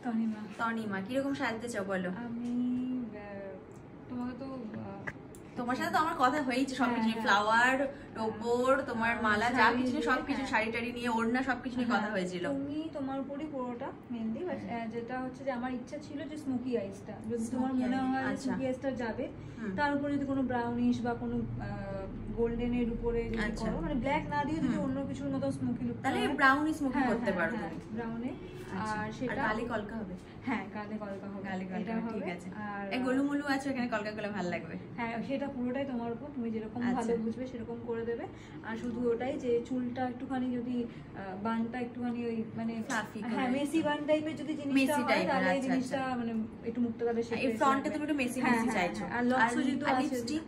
তনিমা কিরকম সাজতে চাও বলো? আমি তোমাকে তো তোমার সাথে তো আমার কথা হয়েছে সবকিছু, ফ্লাওয়ার, টোপর, তোমার মালা, যা কিছু সবকিছু, শাড়ি টাড়ি নিয়ে, ওড়না সবকিছু নিয়ে কথা হয়েছিল। তুমি তোমার উপরই পুরোটা মেহেন্দি, যেটা হচ্ছে যে আমার ইচ্ছা ছিল যে স্মোকি আইসটা, যদি তোমার মনে হয় স্মোকি আইসটা যাবে, তার উপরে যদি কোনো ব্রাউনিশ বা কোনো গোল্ডেনের উপরে যদি করো, মানে ব্ল্যাক না দিয়ে যদি অন্য কিছুর মতো স্মোকি লুক, তাহলে ব্রাউনি স্মোকি করতে পারো তুমি। ব্রাউনে। আর সেটা গালে কলকা হবে। হ্যাঁ, গালে কলকা হবে, গালে কলকা, ঠিক আছে। আর এই গোলুমুলু আছে এখানে, কলকা করলে ভালো লাগবে। হ্যাঁ, সেটা পুরোটাই তোমার উপর, তুমি যেরকম ভালো বুঝবে সেরকম করে দেবে। আর শুধু ওটাই যে চুলটা একটুখানি যদি বানটা একটুখানি ওই মানে হ্যাঁ মেসি বান টাইপের যদি জিনিসটা হয়, তাহলে এই জিনিসটা মানে একটু মুক্ত তাহলে এই ফ্রন্টে তুমি একটু মেসি মেসি চাইছো। আর লক্স যেহেতু আছে, লিপস্টিক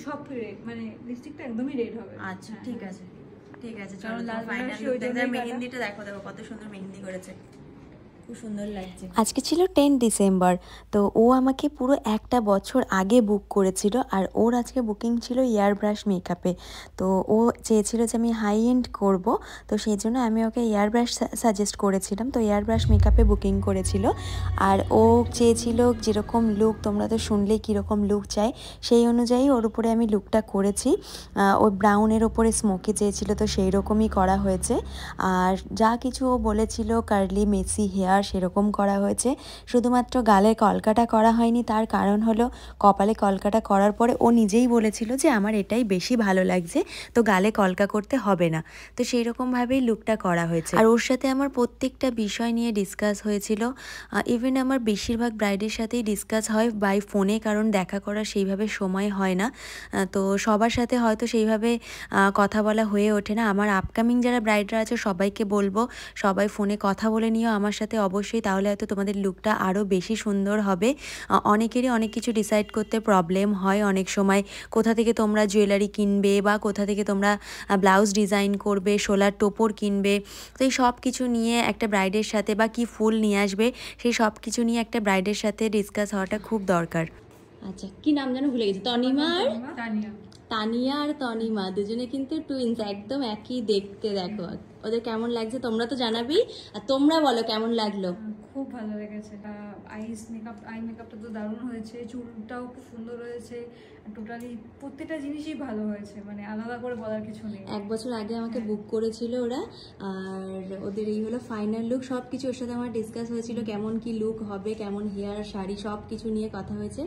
সব রেড, মানে লিপস্টিকটা একদমই রেড হবে। আচ্ছা, ঠিক আছে ঠিক আছে, চলো ফাইনাল লুক দেখো। মেহেন্দিটা দেখো, দেখো কত সুন্দর মেহেন্দি করেছে, খুব সুন্দর লাগছে। আজকে ছিল 10 ডিসেম্বর, তো ও আমাকে পুরো একটা বছর আগে বুক করেছিল, আর ওর আজকে বুকিং ছিল এয়ার ব্রাশ মেকআপে। তো ও চেয়েছিল যে আমি হাই এন্ড করব, তো সেই জন্য আমি ওকে এয়ার ব্রাশ সাজেস্ট করেছিলাম, তো এয়ার ব্রাশ মেকআপে বুকিং করেছিল। আর ও চেয়েছিল যেরকম লুক, তোমরা তো শুনলেই কীরকম লুক চাই, সেই অনুযায়ী ওর উপরে আমি লুকটা করেছি। ও ব্রাউনের ওপরে স্মোকি চেয়েছিল, তো সেই রকমই করা হয়েছে। আর যা কিছু ও বলেছিল কার্লি মেসি হেয়ার সেরকম করা হয়েছে, শুধুমাত্র গালে কলকাটা করা হয়নি। তার কারণ হলো কপালে কলকাটা করার পরে ও নিজেই বলেছিল যে আমার এটাই বেশি ভালো লাগছে, তো গালে কলকা করতে হবে না, তো সেই রকমভাবেই লুকটা করা হয়েছে। আর ওর সাথে আমার প্রত্যেকটা বিষয় নিয়ে ডিসকাস হয়েছিল, ইভেন আমার বেশিরভাগ ব্রাইডের সাথেই ডিসকাস হয় বাই ফোনে, কারণ দেখা করার সেইভাবে সময় হয় না, তো সবার সাথে হয়তো সেইভাবে কথা বলা হয়ে ওঠে না। আমার আপকামিং যারা ব্রাইডরা আছে সবাইকে বলবো, সবাই ফোনে কথা বলে নিও আমার সাথে অবশ্যই, তাহলে হয়তো তোমাদের লুকটা আরও বেশি সুন্দর হবে। অনেকেরই অনেক কিছু ডিসাইড করতে প্রবলেম হয় অনেক সময়, কোথা থেকে তোমরা জুয়েলারি কিনবে বা কোথা থেকে তোমরা ব্লাউজ ডিজাইন করবে, শোলার টোপর কিনবে, তো এই সব কিছু নিয়ে একটা ব্রাইডের সাথে, বা কি ফুল নিয়ে আসবে, সেই সব কিছু নিয়ে একটা ব্রাইডের সাথে ডিসকাস হওয়াটা খুব দরকার। আচ্ছা, কি নাম যেন ভুলে গেছি, তনিমা আর তানিয়া আর তনিমা দুজনে কিন্তু টুইন্স, একদম একই দেখতে। দেখো ওদের কেমন লাগছে তোমরা তো জানাবেই, আর তোমরা বলো কেমন লাগলো। খুব ভালো লেগেছে, আই মেকআপটা তো দারুণ হয়েছে, চুলটাও খুব সুন্দর হয়েছে, টোটালি প্রত্যেকটা জিনিসই ভালো হয়েছে, মানে আলাদা করে বলার কিছু নেই। এক বছর আগে আমাকে বুক করেছিল ওরা, আর ওদের এই হলো ফাইনাল লুক। সব কিছু ওর সাথে আমার ডিসকাস হয়েছিল, কেমন কি লুক হবে, কেমন হেয়ার শাড়ি সব কিছু নিয়ে কথা হয়েছে।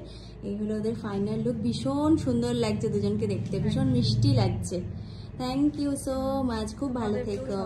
এই হলো ওদের ফাইনাল লুক, ভীষণ সুন্দর লাগছে দুজনকে দেখতে, ভীষণ মিষ্টি লাগছে। থ্যাংক ইউ সো মাচ, খুব ভালো থেকো।